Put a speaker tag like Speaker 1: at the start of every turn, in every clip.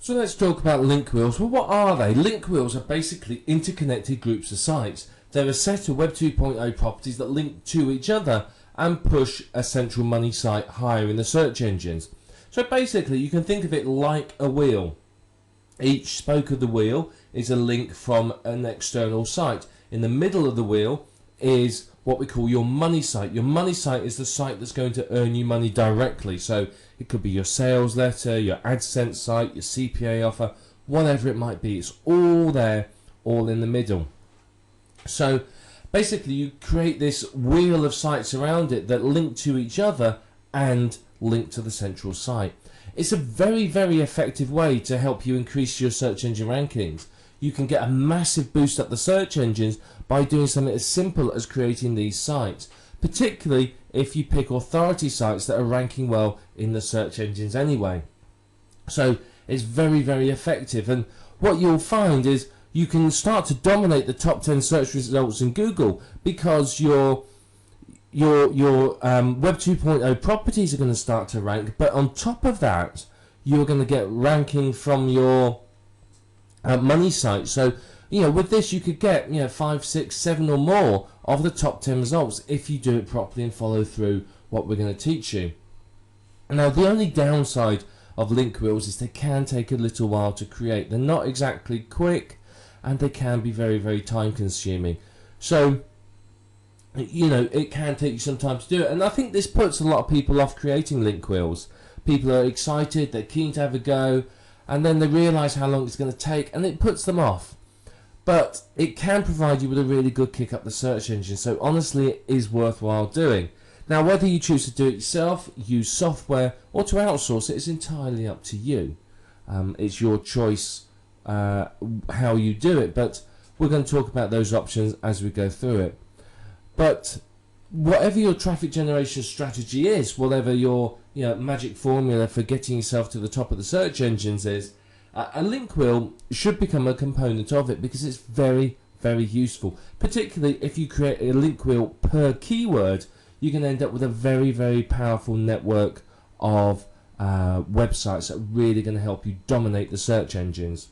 Speaker 1: So let's talk about link wheels. Well, what are they? Link wheels are basically interconnected groups of sites. They're a set of Web 2.0 properties that link to each other and push a central money site higher in the search engines. So basically you can think of it like a wheel. Each spoke of the wheel is a link from an external site. In the middle of the wheel is what we call your money site. Your money site is the site that's going to earn you money directly. So it could be your sales letter, your AdSense site, your CPA offer, whatever it might be. It's all there, all in the middle. So basically you create this wheel of sites around it that link to each other and link to the central site. It's a very, very effective way to help you increase your search engine rankings. You can get a massive boost up the search engines by doing something as simple as creating these sites, particularly if you pick authority sites that are ranking well in the search engines anyway. So it's very, very effective, and what you'll find is you can start to dominate the top 10 search results in Google because your Web 2.0 properties are going to start to rank, but on top of that you're going to get ranking from your money site. So with this you could get 5, 6, 7 or more of the top 10 results if you do it properly and follow through what we're going to teach you. Now the only downside of link wheels is they can take a little while to create. They're not exactly quick and they can be very, very time consuming. So it can take you some time to do it, and I think this puts a lot of people off creating link wheels. People are excited, they're keen to have a go, and then they realise how long it's going to take and it puts them off. But it can provide you with a really good kick up the search engine, so honestly it is worthwhile doing. Now whether you choose to do it yourself, use software, or to outsource it is entirely up to you. It's your choice how you do it, but we're going to talk about those options as we go through it. But whatever your traffic generation strategy is, whatever your magic formula for getting yourself to the top of the search engines is, a link wheel should become a component of it because it's very, very useful. Particularly if you create a link wheel per keyword, you can end up with a very, very powerful network of websites that are really going to help you dominate the search engines.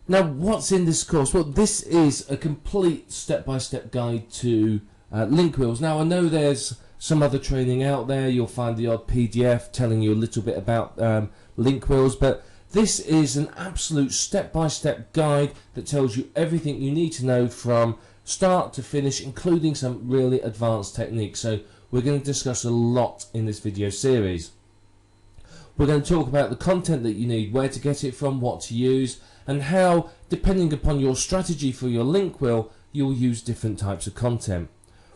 Speaker 1: Now, what's in this course? Well, this is a complete step-by-step guide to link wheels. Now, I know there's some other training out there. You'll find the odd PDF telling you a little bit about link wheels, but this is an absolute step-by-step guide that tells you everything you need to know from start to finish, including some really advanced techniques. So we're going to discuss a lot in this video series. We're going to talk about the content that you need, where to get it from, what to use, and how, depending upon your strategy for your link wheel, you'll use different types of content.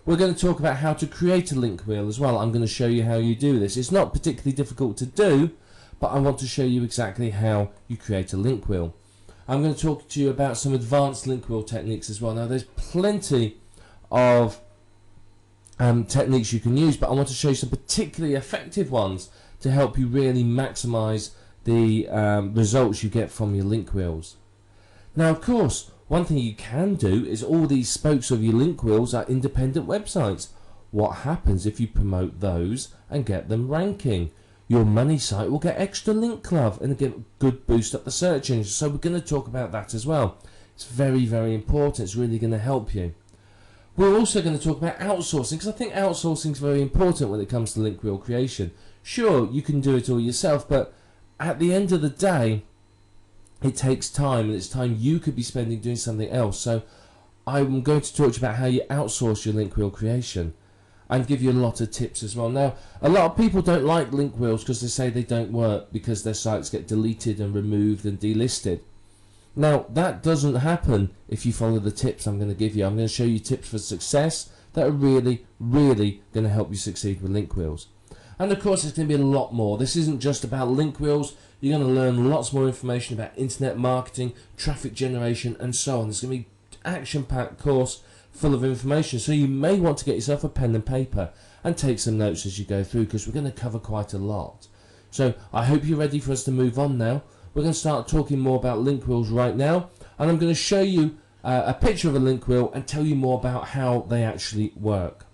Speaker 1: We're going to talk about how to create a link wheel as well. I'm going to show you how you do this. It's not particularly difficult to do, but I want to show you exactly how you create a link wheel. I'm going to talk to you about some advanced link wheel techniques as well. Now there's plenty of techniques you can use, but I want to show you some particularly effective ones to help you really maximize the results you get from your link wheels. Now of course, one thing you can do is all these spokes of your link wheels are independent websites. What happens if you promote those and get them ranking? Your money site will get extra link love and get a good boost up the search engine. So we're going to talk about that as well. It's very, very important. It's really going to help you. We're also going to talk about outsourcing, because I think outsourcing is very important when it comes to link wheel creation. Sure, you can do it all yourself, but at the end of the day, it takes time, and it's time you could be spending doing something else. So I'm going to talk to you about how you outsource your link wheel creation and give you a lot of tips as well. Now, a lot of people don't like link wheels because they say they don't work because their sites get deleted and removed and delisted. Now, that doesn't happen if you follow the tips I'm going to give you. I'm going to show you tips for success that are really, really going to help you succeed with link wheels. And of course, it's going to be a lot more. This isn't just about link wheels. You're going to learn lots more information about internet marketing, traffic generation, and so on. It's going to be an action-packed course full of information. So you may want to get yourself a pen and paper and take some notes as you go through, because we're going to cover quite a lot. So I hope you're ready for us to move on now. We're going to start talking more about link wheels right now, and I'm going to show you a picture of a link wheel and tell you more about how they actually work.